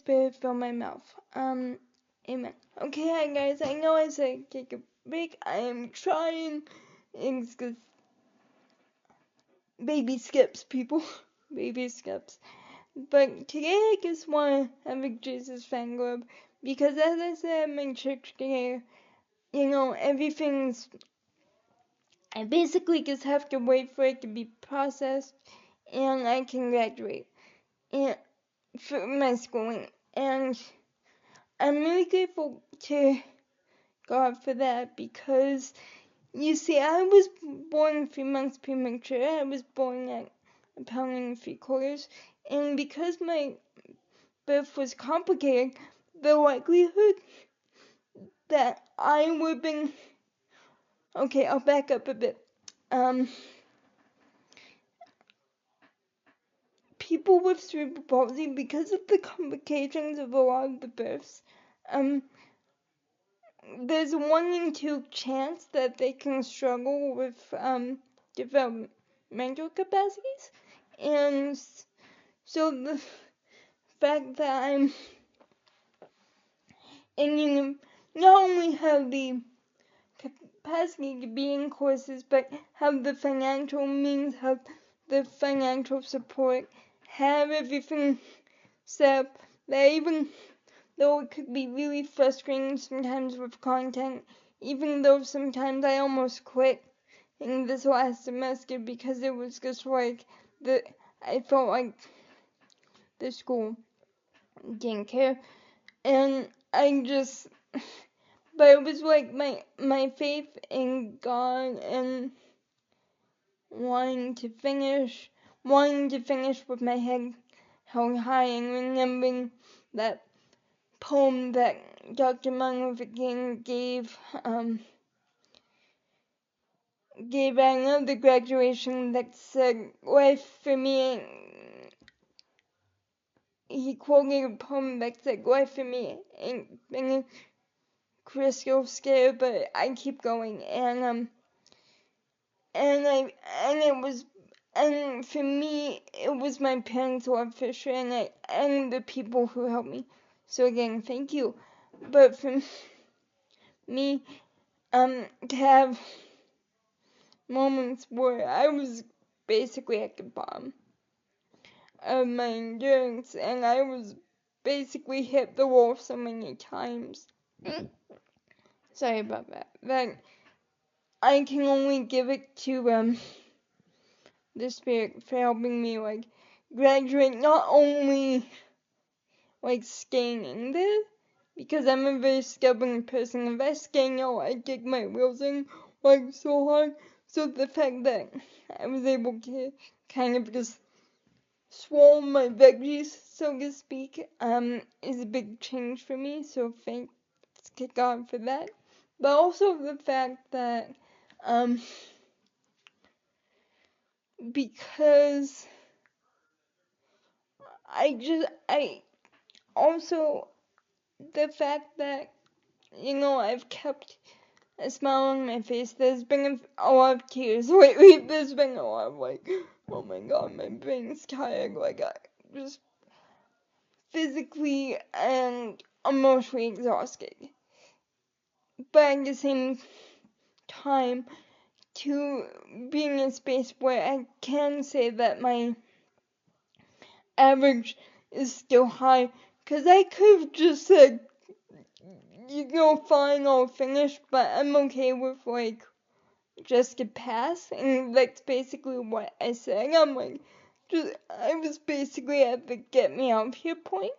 Spirit fill my mouth. Amen. Okay, hi guys, I know I said take a break. I am trying. It's just baby skips, people. Baby skips. But today I just want to have a Jesus fan club because, as I said at my church today, everything's. I basically just have to wait for it to be processed and I can graduate and for my schooling. And I'm really grateful to God for that because, you see, I was born 3 months premature. I was born at a pound and 3/4. And because my birth was complicated, the likelihood that I would have been. Okay, I'll back up a bit. People with cerebral palsy, because of the complications of a lot of the births, there's a 1 in 2 chance that they can struggle with developmental capacities. And so the fact that I'm not only have the capacity to be in courses, but have the financial means, have the financial support, have everything set up, that even though it could be really frustrating sometimes with content, even though sometimes I almost quit in this last semester because it was just like I felt like the school didn't care, and but it was like my faith in God and wanting to finish with my head held high and remembering that poem that Dr. Martin Luther King gave at another graduation that said, "Life for me." He quoted a poem that said, "Life for me ain't been a crystal scale, but I keep going." And for me, it was my parents' love for sure, and the people who helped me. So again, thank you. But for me, to have moments where I was basically at the bottom of my endurance, and I was basically hit the wall so many times. Sorry about that. That I can only give it to the Spirit for helping me graduate, not only staying in there, because I'm a very stubborn person. If I stay out, I dig my wheels in so hard. So the fact that I was able to kind of just swallow my veggies, so to speak, is a big change for me. So thanks to God for that. But also the fact that because also the fact that I've kept a smile on my face. There's been a lot of tears lately. There's been a lot of oh my God, my brain's tired. I just physically and emotionally exhausted. But at the same time, to be in a space where I can say that my average is still high, because I could have just said, fine, I'll finish, but I'm okay with just to pass, and that's basically what I said. I was basically at the get me out of here point,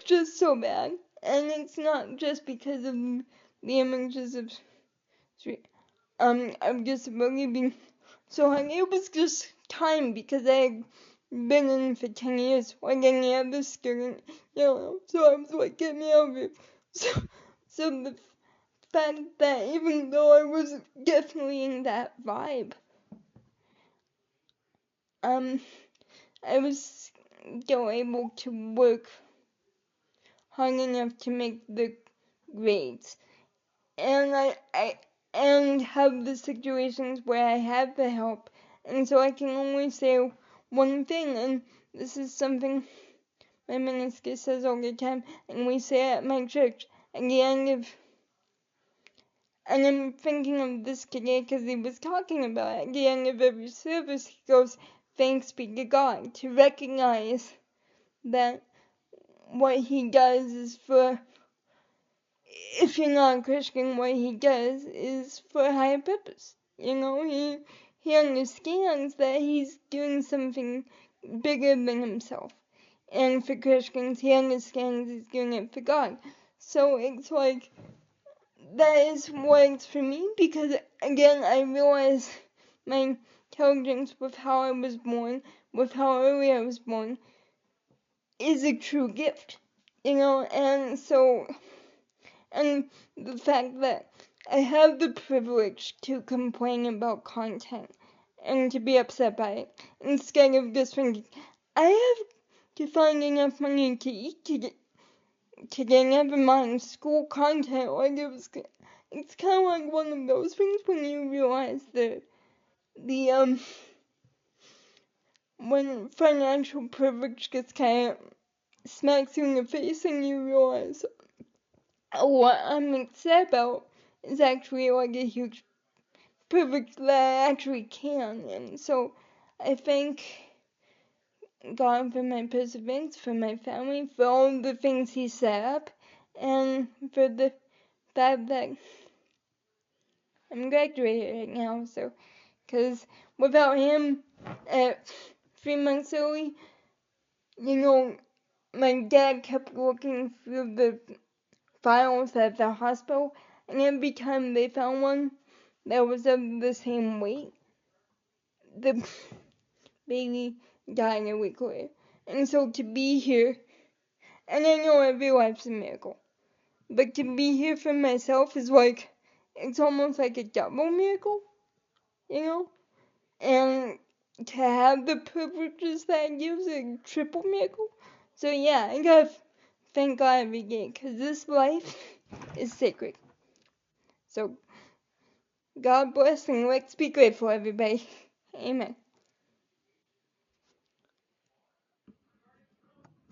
just so bad. And it's not just because of the images of disability being so high. It was just time, because I had been in for 10 years, like any other student, so I was like, get me out of here. So the fact that even though I was definitely in that vibe, I was still able to work hard enough to make the grades, and and have the situations where I have the help, and so I can only say one thing, and this is something my minister says all the time, and we say it at my church at the end of. And I'm thinking of this today because he was talking about it. At the end of every service, he goes, "Thanks be to God," to recognize that what he does is for, if you're not a Christian, what he does is for a higher purpose. You know, he understands that he's doing something bigger than himself. And for Christians, he understands he's doing it for God. So it's like, that is works for me because, again, I realize my intelligence with how I was born, with how early I was born, is a true gift. You know, and so, and the fact that I have the privilege to complain about content and to be upset by it, instead of just thinking, I have to find enough money to eat today, never mind school content, like it's kind of like one of those things when you realize that the when financial privilege gets kind of smacks you in the face and you realize what I'm upset about is actually like a huge privilege that I actually can. And so I thank God for my perseverance, for my family, for all the things He set up, and for the fact that I'm graduated right now. So, because without Him, at 3 months early, you know, my dad kept looking through the files at the hospital, and every time they found one that was of the same weight, the baby died a week later. And so to be here, and I know every life's a miracle, but to be here for myself is like, it's almost like a double miracle, you know? And to have the privileges that gives a triple miracle. So yeah, I gotta thank God every day, because this life is sacred. So God bless, and let's be grateful, everybody. Amen.